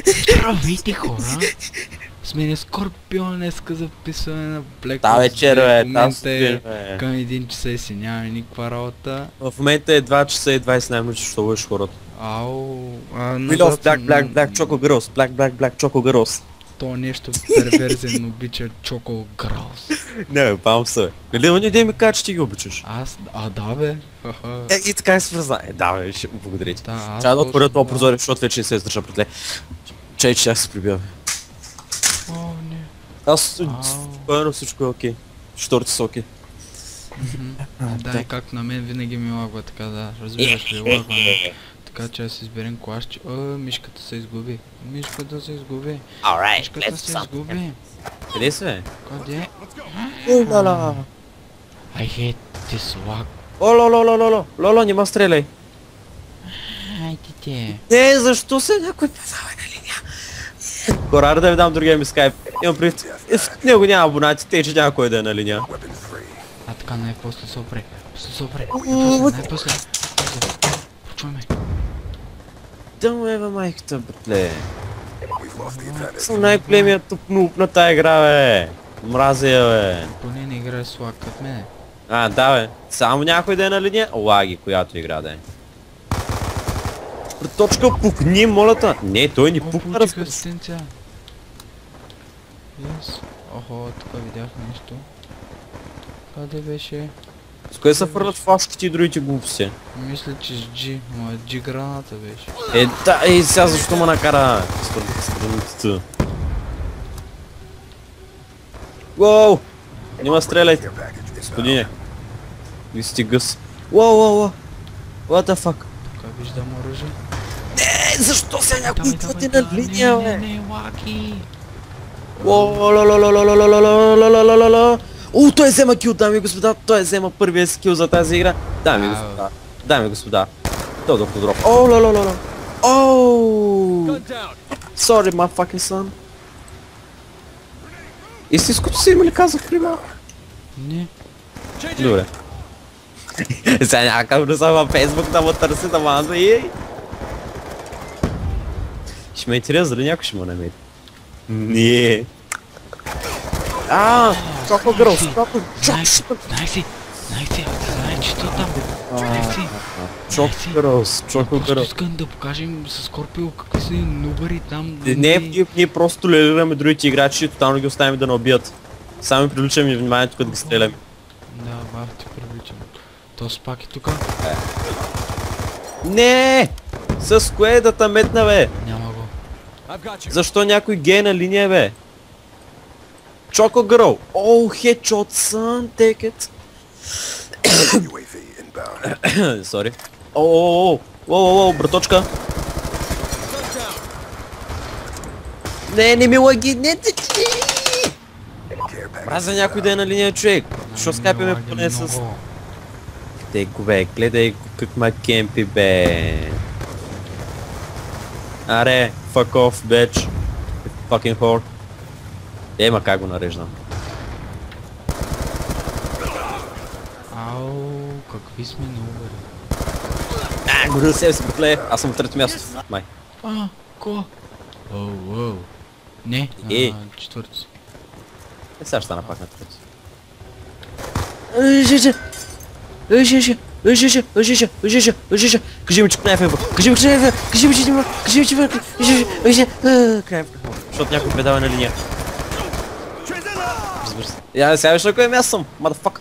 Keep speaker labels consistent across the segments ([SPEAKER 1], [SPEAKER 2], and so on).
[SPEAKER 1] Здравейте хора! Сме Скорпион, днеска записване на Black Ops 2.
[SPEAKER 2] Та вечер, бе,
[SPEAKER 1] в момента е към 1 часа и си няма никаква работа.
[SPEAKER 2] В момента е 2 часа и 20 минути, що лъжиш хората.
[SPEAKER 1] Ау...
[SPEAKER 2] We love black choco girls, black choco girls.
[SPEAKER 1] То нещо перверзен обича Choco Girls.
[SPEAKER 2] Не бе, пам се. Нали он иде ми кажа, че ти ги обичаш?
[SPEAKER 1] Аз... да бе.
[SPEAKER 2] И така се свърза. Да бе, ще благодаря ти.
[SPEAKER 1] Да,
[SPEAKER 2] Трябва да отворя това прозорие, защото вече не се издържа пред ле. Чай, че аз се прибива.
[SPEAKER 1] О, не.
[SPEAKER 2] Аз спокойно всичко е окей. Шторите са окей.
[SPEAKER 1] Да, и както на мен винаги ми лагва така, да. Разбираш ли, лагване. Така че аз изберем класче. Мишката се изгуби. Мишката се изгуби. Мишката се изгуби.
[SPEAKER 2] Къде си, бе?
[SPEAKER 1] Къде?
[SPEAKER 2] Лала.
[SPEAKER 1] I hate this lag.
[SPEAKER 2] О, лоло, нема стреляй.
[SPEAKER 1] Айде те.
[SPEAKER 2] Не, защо се някой пазава на линия? Хора, да ви дам другия ми скайп. Имам предвид, в него няма абонати, тъй че няма кой да е на линия.
[SPEAKER 1] А така най-после се опре. Най-после. Почваме.
[SPEAKER 2] Да му ева майката, братле. Съм най-големият тупнуп на тая игра, бе. Мразя я, бе.
[SPEAKER 1] Поне не играе с лаг като мене.
[SPEAKER 2] Да, бе. Само някой да е на линия? Лаги, която игра да е. Точка, пукни, молята. Не, той ни пукна,
[SPEAKER 1] Получих асистенция. Охо, тук видях нещо. Къде беше?
[SPEAKER 2] С кое се фърлят флашките и другите глупости?
[SPEAKER 1] Мисля, че с G, ама G граната беше.
[SPEAKER 2] Да, сега защо ме накара? Страницата. Уоу! Нима стреляйте. Господине. Ви сте гъс. Уоу. What the fuck?
[SPEAKER 1] Тук виждам оръжие.
[SPEAKER 2] Не, защо се някой пъти на линия, бе?
[SPEAKER 1] Не, лаги.
[SPEAKER 2] Той взема кил, дами и господа, той взема първия скил за тази игра. Дами и господа, той доктор дроп. Sorry, my fucking son. Истинското си има ли казах при малко?
[SPEAKER 1] Не.
[SPEAKER 2] Добре. Сега някакъв влизам във Фейсбук да му търси да маза и... Ще ме интересно, дали някой ще ме намери? Не. Choco Girls,
[SPEAKER 1] Знай си, че то там.
[SPEAKER 2] Choco Girls.
[SPEAKER 1] Искам да покажем с Скорпио какви са нубари там.
[SPEAKER 2] Не, ние просто толерираме другите играчи и тотално ги оставим да не убият. Само привличаме вниманието, като ги стреляме.
[SPEAKER 1] Да, бах ти привличам. То спак е тука.
[SPEAKER 2] Не! С кое да те метна, бе?
[SPEAKER 1] Няма го.
[SPEAKER 2] Защо някой гей на линия, бе? Choco Girl! Headshot, son, take it! Sorry. Браточка! Не ми лаги, не! Мразя някой да е на линия, човек! Защо скайпиме поне с... Гледай го, бе, гледай го как ма кемпи, бе! Аре, fuck off, bitch! Fucking whore! Ема как го нареждам.
[SPEAKER 1] Какви сме нубари.
[SPEAKER 2] Горил себе си, братле, аз съм в трето място. Май.
[SPEAKER 1] Ко? Не, четвърти.
[SPEAKER 2] Сега ще стана пак на трето. Кажи ми, че княев е бък. Кажи ми, че няма. Кажи ми, че княев. Защото някой ме дава на линия. Сега виж на кое място съм, motherfucker.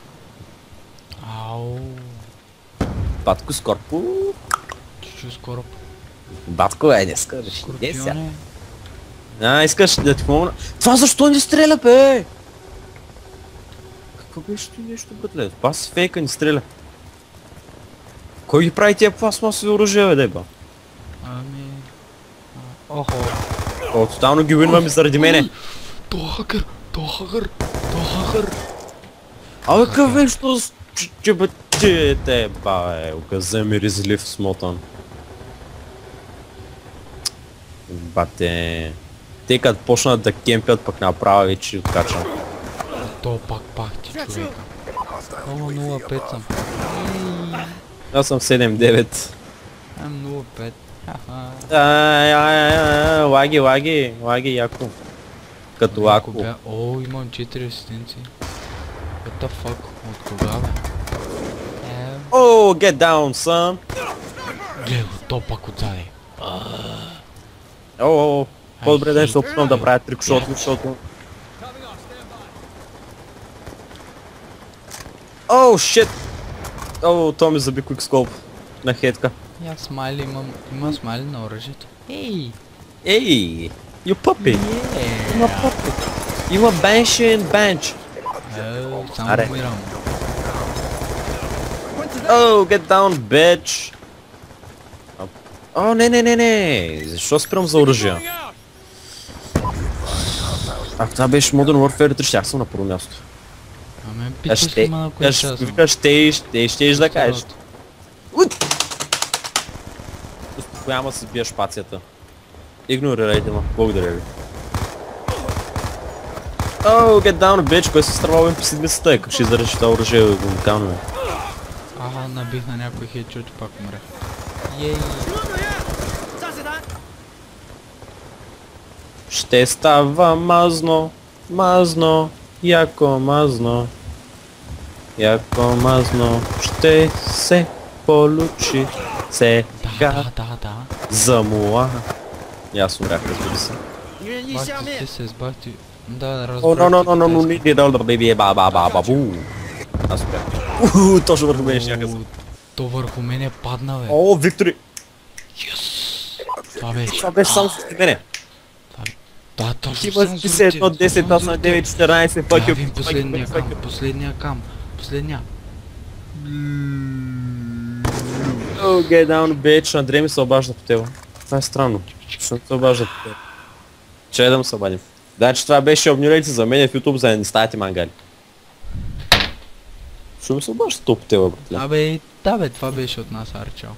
[SPEAKER 2] Батко Скорпо.
[SPEAKER 1] Чучу Скорп.
[SPEAKER 2] Батко, не скажеш.
[SPEAKER 1] Скорпионе.
[SPEAKER 2] Искаш да ти помогна. Това защо не стреля, бе? Какво беше ти нещо, братле? Това си фейка, не стреля. Кой ги прави тия пластмасови оръжия, бе, деба?
[SPEAKER 1] Охо.
[SPEAKER 2] Тотално ги уинваме заради мене.
[SPEAKER 1] То хакър.
[SPEAKER 2] Абе, къв нещо чебете, бе, оказа ми резлив смотан. Бате... Те като почнат да кемпят, пък направо вече откачам.
[SPEAKER 1] То пак ти човека. 0-5 съм.
[SPEAKER 2] Аз съм 7-9.
[SPEAKER 1] Ам 0-5.
[SPEAKER 2] Лаги, яко. Като ако.
[SPEAKER 1] О, имам 4 асистенции. What the fuck? От кога бе?
[SPEAKER 2] О, get down, son!
[SPEAKER 1] Гледай го, то пак отзади.
[SPEAKER 2] О, по-добре да не се опитвам да правя трикшоти, защото... О, шит! О, то ми заби квикскоп на хедка.
[SPEAKER 1] Я смайли има смайли на оръжието. Ей!
[SPEAKER 2] Ей! You puppy! Има puppy! Има bench and bench!
[SPEAKER 1] Само
[SPEAKER 2] Аре.
[SPEAKER 1] умирам.
[SPEAKER 2] Oh, get down, bitch! О, не! Защо спирам за оръжия? Ако това беше Modern Warfare 3, щях съм на първо място.
[SPEAKER 1] Аме питаш ли ма на кое част?
[SPEAKER 2] Щеш да кажеш. Успокояма се бия шпацията. Игнорирайте ма, благодаря ви. Oh, get down, bitch, кой се стравал им по седмицата, как ще издареш това оръжие уникално е.
[SPEAKER 1] Набих на някой хедшот и пак умре. Ей!
[SPEAKER 2] Ще става мазно, яко мазно, ще се получи сега
[SPEAKER 1] Да.
[SPEAKER 2] за муа. И аз умрях, разбира се.
[SPEAKER 1] Бахте ти се сбахти. Да,
[SPEAKER 2] О,
[SPEAKER 1] разбрах.
[SPEAKER 2] бабу. Аз умрях. Точно върху мен щяха.
[SPEAKER 1] То върху мене падна бе.
[SPEAKER 2] О, Виктори!
[SPEAKER 1] Това беше.
[SPEAKER 2] Това беше само срещу мене.
[SPEAKER 1] Да, точно
[SPEAKER 2] Ти
[SPEAKER 1] съм
[SPEAKER 2] имаш 10, 10, 8, 9, 14, fuck you.
[SPEAKER 1] Последния кам. Последния.
[SPEAKER 2] Oh, get down, bitch. Андрей ми се обажда по тебе. Това е странно. Защо се обажда по тебе? Чай да му се обадим. Да, че това беше обнюлейте за мен в YouTube, за да не ставате мангали. Защо ми се обажда то по тебе, братле?
[SPEAKER 1] Да бе, това беше от нас, Арчал.